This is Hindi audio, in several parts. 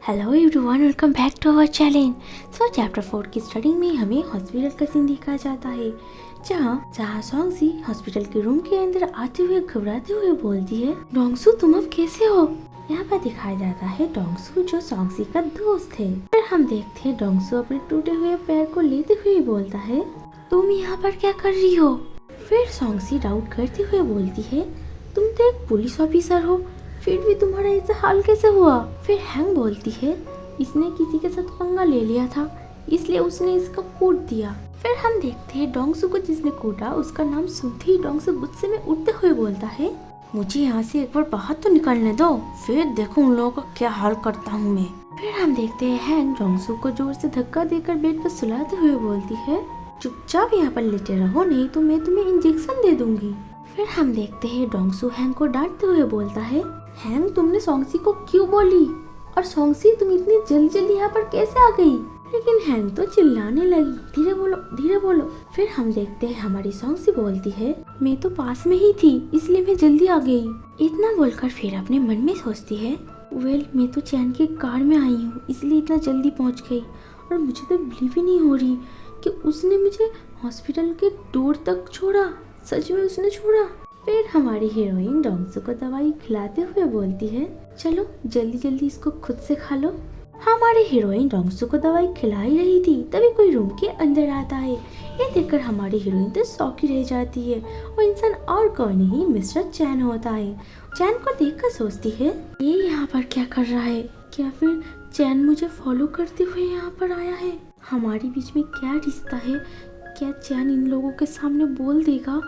Hello everyone, welcome back to our challenge. So chapter 4 की स्टडी में हमें हॉस्पिटल का सीन दिखाया जाता है, जहाँ सॉन्गसी हॉस्पिटल के रूम के अंदर आते हुए घबराते हुए बोलती है, डोंगसू तुम अब कैसे हो। यहाँ पर दिखाया जाता है डोंगसू जो सॉन्गसी का दोस्त है। फिर हम देखते हैं डोंगसू अपने टूटे हुए पैर को लेते हुए बोलता है, तुम यहाँ पर क्या कर रही हो। फिर सॉन्गसी डाउट करते हुए बोलती है, तुम तो एक पुलिस ऑफिसर हो, फिर भी तुम्हारा ऐसा हाल कैसे हुआ। फिर हैंग बोलती है, इसने किसी के साथ पंगा ले लिया था, इसलिए उसने इसको कूट दिया। फिर हम देखते हैं डोंगसू को जिसने कूटा उसका नाम सुनते ही डोंगसू गुस्से में उठते हुए बोलता है, मुझे यहाँ से एक बार बाहर तो निकलने दो, फिर देखो उन लोगों का क्या हाल करता हूँ मैं। फिर हम देखते हैं हैंग डोंगसू को जोर से धक्का देकर बेड पर सुलाते हुए बोलती है, चुपचाप यहाँ पर लेटे रहो, नहीं तो मैं तुम्हें इंजेक्शन दे दूंगी। फिर हम देखते हैं डोंगसू हैंग को डांटते हुए बोलता है, हैंग तुमने सॉन्गसी को क्यों बोली, और सॉन्गसी तुम इतनी जल्दी यहाँ पर कैसे आ गई। लेकिन हैंग तो चिल्लाने लगी, धीरे बोलो धीरे बोलो। फिर हम देखते हैं हमारी सॉन्गसी बोलती है, मैं तो पास में ही थी इसलिए मैं जल्दी आ गई। इतना बोलकर फिर अपने मन में सोचती है, वेल मैं तो चैन की कार में आई हूँ इसलिए इतना जल्दी पहुँच गई, और मुझे तो बिलीव ही नहीं हो रही कि उसने मुझे हॉस्पिटल के डोर तक छोड़ा, सच में उसने छोड़ा। फिर हमारी हीरोइन डोंगसू को दवाई खिलाते हुए बोलती है, चलो जल्दी जल्दी इसको खुद से खा लो। हमारी हीरोइन डोंगसू को दवाई खिला ही रही थी, तभी कोई रूम के अंदर आता है। ये देखकर हमारी हीरोइन तो शॉक ही रह जाती है। वो इंसान और कोई नहीं मिस्टर चैन होता है। चैन को देखकर सोचती है, ये यहाँ पर क्या कर रहा है, क्या फिर चैन मुझे फॉलो करते हुए यहाँ पर आया है। हमारे बीच में क्या रिश्ता है, क्या चैन इन लोगों के सामने बोल देगा,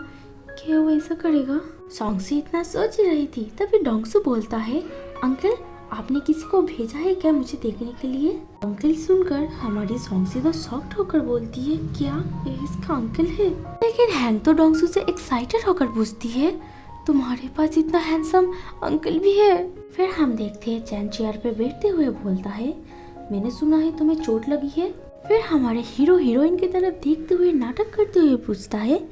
क्या वो ऐसा करेगा। सॉन्गसी इतना सोच ही रही थी, तभी डोंगसू बोलता है, अंकल आपने किसी को भेजा है क्या मुझे देखने के लिए। अंकल सुनकर हमारी सॉन्गसी तो शॉक्ड होकर बोलती है, क्या ये इसका अंकल है। लेकिन हैंग तो डोंगसू से एक्साइटेड होकर पूछती है, तुम्हारे पास इतना हैंडसम अंकल भी है। फिर हम देखते हैं चैन चेयर पे बैठते हुए बोलता है, मैंने सुना है तुम्हें चोट लगी है। फिर हमारे हीरो हीरोइन की तरफ देखते हुए नाटक करते हुए पूछता है,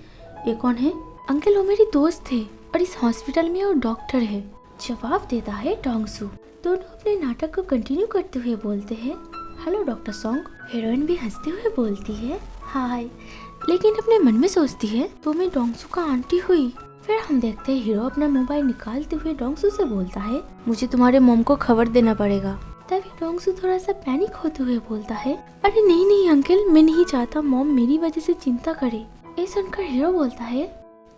ये कौन है। अंकल वो मेरी दोस्त है और इस हॉस्पिटल में वो डॉक्टर है, जवाब देता है डोंगसू। दोनों अपने नाटक को कंटिन्यू करते हुए बोलते हैं, हेलो डॉक्टर सॉन्ग। हीरोइन भी हंसते हुए बोलती है, हाय, लेकिन अपने मन में सोचती है, तो मैं डोंगसू का आंटी हुई। फिर हम देखते हैं हीरो अपना मोबाइल निकालते हुए डोंगसू से बोलता है, मुझे तुम्हारे मॉम को खबर देना पड़ेगा। तभी डोंगसू थोड़ा सा पैनिक होते हुए बोलता है, अरे नहीं नहीं अंकल, मैं नहीं चाहता मॉम मेरी वजह से चिंता करे। ये सुनकर हीरो बोलता है,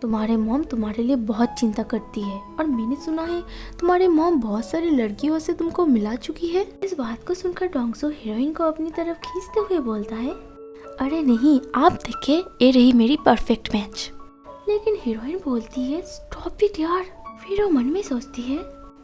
तुम्हारे मॉम तुम्हारे लिए बहुत चिंता करती है, और मैंने सुना है तुम्हारे मॉम बहुत सारी लड़कियों से तुमको मिला चुकी है। इस बात को सुनकर डोंगसू हीरोइन को अपनी तरफ खींचते हुए बोलता है, अरे नहीं, आप देखिए ये रही मेरी परफेक्ट मैच। लेकिन हीरोइन बोलती है, स्टॉप इट यार। फिर वो मन में सोचती है,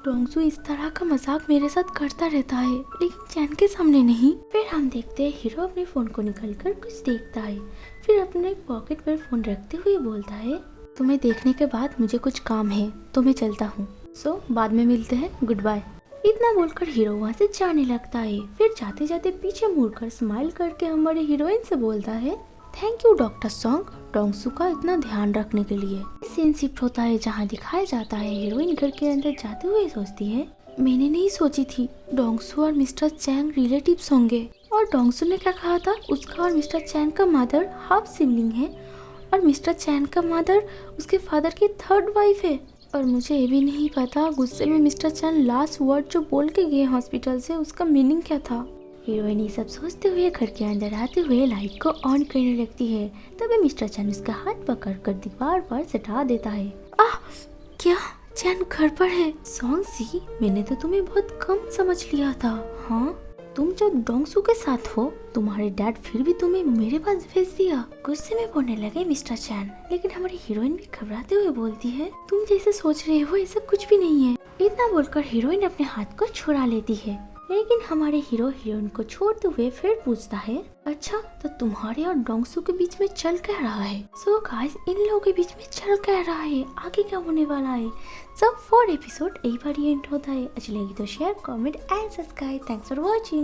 डोंगसू इस तरह का मजाक मेरे साथ करता रहता है, लेकिन चैन के सामने नहीं। फिर हम देखते हैं हीरो अपने फोन को निकालकर कुछ देखता है, फिर अपने पॉकेट पर फोन रखते हुए बोलता है, तुम्हें देखने के बाद मुझे कुछ काम है तो मैं चलता हूँ, सो बाद में मिलते हैं, गुड बाय। इतना बोलकर हीरो वहाँ से जाने लगता है। फिर जाते जाते पीछे मुड़कर स्माइल करके हमारे हीरोइन से बोलता है, thank you doctor song, Dongsu का इतना ध्यान रखने के लिए। सीन शिफ्ट होता है जहाँ दिखाया जाता है हीरोइन घर के अंदर जाते हुए सोचती है, मैंने नहीं सोची थी डोंगसू और मिस्टर चैंग रिलेटिव्स होंगे, और डोंगसू ने क्या कहा था, उसका और मिस्टर चैंग का मदर हाफ सिबलिंग है, और मिस्टर चैन का मदर उसके फादर की थर्ड वाइफ है। और मुझे ये भी नहीं पता गुस्से में मिस्टर चैन लास्ट वर्ड जो बोल के गए हॉस्पिटल से, उसका मीनिंग क्या था। हीरोइन ये सब सोचते हुए घर के अंदर आते हुए लाइट को ऑन करने लगती है, तभी मिस्टर चैन उसका हाथ पकड़कर दीवार पर सटा देता है। आह, क्या चैन घर पर है। सॉन्गसी, मैंने तो तुम्हें बहुत कम समझ लिया था। हाँ, तुम जब डोंगसू के साथ हो, तुम्हारे डैड फिर भी तुम्हें मेरे पास भेज दिया। गुस्से में बोलने लगे मिस्टर चैन, लेकिन हमारी हीरोइन भी घबराते हुए बोलती है, तुम जैसे सोच रहे हो ऐसा कुछ भी नहीं है। इतना बोलकर हीरोइन अपने हाथ को छुड़ा लेती है, लेकिन हमारे हीरो हीरोइन को छोड़ते हुए फिर पूछता है, अच्छा तो तुम्हारे और डोंगसू के बीच में चल क्या रहा है। सो गाइस, इन लोगों के बीच में चल क्या रहा है, आगे क्या होने वाला है। सब 4 एपिसोड एक बार एंड होता है। अच्छी लगी तो share, comment and subscribe. Thanks for watching.